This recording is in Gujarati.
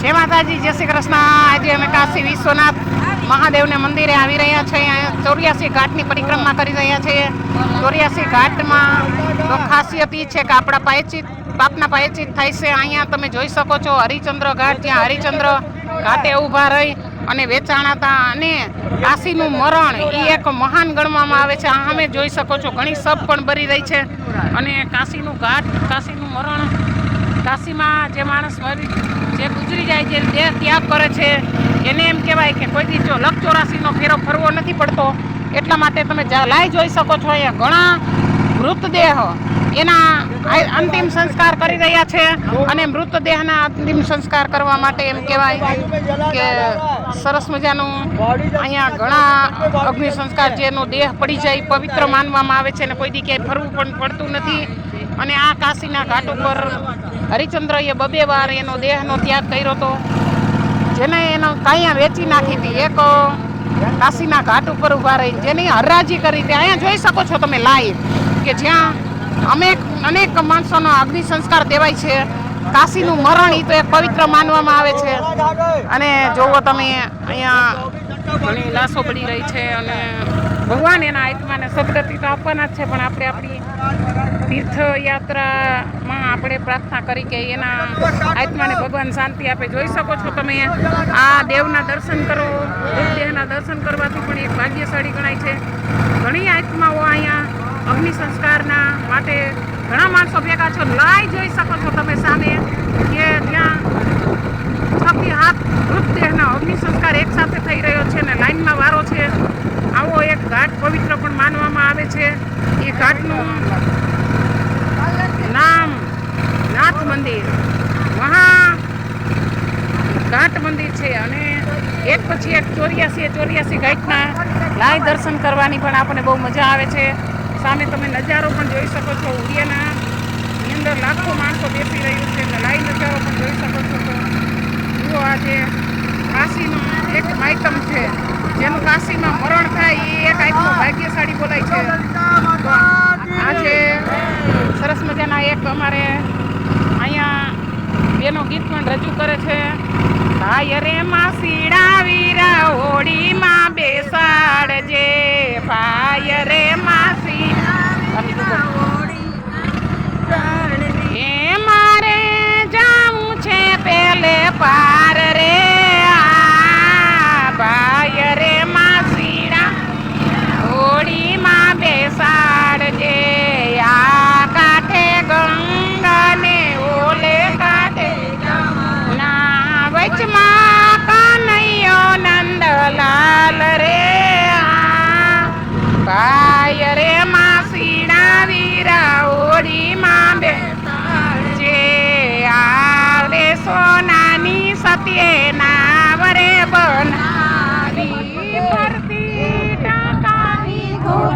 જય માતાજી, જય શ્રી કૃષ્ણ। આજે અમે કાશી વિશ્વનાથ મહાદેવને મંદિરે આવી રહ્યા છીએ। અહીંયા 84 ઘાટની પરિક્રમા કરી રહ્યા છીએ। 84 ઘાટમાં તો ખાસિયત એ છે કે આપણા પાપના પાયચિત થાય છે। અહીંયા તમે જોઈ શકો છો હરિચંદ્ર ઘાટ, જ્યાં હરિચંદ્ર ઘાટે ઊભા રહી અને વેચાણા હતા અને કાશીનું મરણ એ એક મહાન ગણવામાં આવે છે। અમે જોઈ શકો છો ઘણી સબ પણ ભરી રહી છે અને કાશીનું ઘાટ, કાશીનું મરણ, કાશીમાં જે માણસ જે ગુજરી જાય, જે દેહ ત્યાગ કરે છે એને એમ કહેવાય કે કોઈ દી જો લખ 84નો ફેરો ફરવો નથી પડતો। એટલા માટે તમે લાઈ જોઈ શકો છો અહીંયા ઘણા મૃતદેહ એના અંતિમ સંસ્કાર કરી રહ્યા છે અને મૃતદેહના અંતિમ સંસ્કાર કરવા માટે એમ કહેવાય કે સરસ મજાનું અહીંયા ઘણા અગ્નિ સંસ્કાર, જેનો દેહ પડી જાય પવિત્ર માનવામાં આવે છે અને કોઈ દી ક્યાંય ફરવું પણ પડતું નથી। અને આ કાશીના ઘાટ ઉપર હરિચંદ્રએ 2 વાર એનો દેહનો ત્યાગ કર્યો હતો, જેને એનો કાંઈ વેચી નાખી હતી। એક કાશીના ઘાટ ઉપર ઊભા રહી જેની હરાજી કરી હતી। અહીંયા જોઈ શકો છો તમે લાઈવ કે જ્યાં અનેક માણસોનો અગ્નિ સંસ્કાર દેવાય છે। કાશીનું મરણ એ તો એક પવિત્ર માનવામાં આવે છે અને જોવો તમે અહીંયા ઘણી લાશો પડી રહી છે અને ભગવાન એના આત્માને સદગતિ તો આપવાના જ છે, પણ આપણે આપણી તીર્થયાત્રામાં આપણે પ્રાર્થના કરી કે એના આત્માને ભગવાન શાંતિ આપે। જોઈ શકો છો તમે આ દેવના દર્શન કરો, મૃતદેહના દર્શન કરવાથી પણ એક ભાગ્યશાળી ગણાય છે। ઘણી આત્માઓ અહીંયા અગ્નિ સંસ્કારના માટે ઘણા માણસો ભેગા છો। લાઈ જોઈ શકો છો તમે સામે કે ત્યાં 6 થી 7 મૃતદેહના અગ્નિ સંસ્કાર એકસાથે થઈ રહ્યો છે અને લાઈનમાં વારો છે। આવો એક ઘાટ પવિત્ર પણ માનવામાં આવે છે। એ ઘાટનું નામ નાથ મંદિર, ઘાટ મંદિર છે અને એક પછી એક 84 ઘાટના લાઈ દર્શન કરવાની પણ આપણને બહુ મજા આવે છે। સામે તમે નજારો પણ જોઈ શકો છો, ઉડિયાનાની અંદર લાખો માણસો બેસી રહ્યું છે અને લાઈ નજારો પણ જોઈ શકો છો। તો જુઓ, આજે કાશીનું એક માયતમ છે, જેનું કાશીમાં મરણ થાય એ એક આત્મા ભાગ્યશાળી બોલાય છે। તો આજે સરસ મજાના એક અમારે અહીંયા બેનો ગીત પણ રજૂ કરે છે। ભાઈ રે માસીડા વીરા હોડીમાં બેસાડજે, ભાઈ રે માસી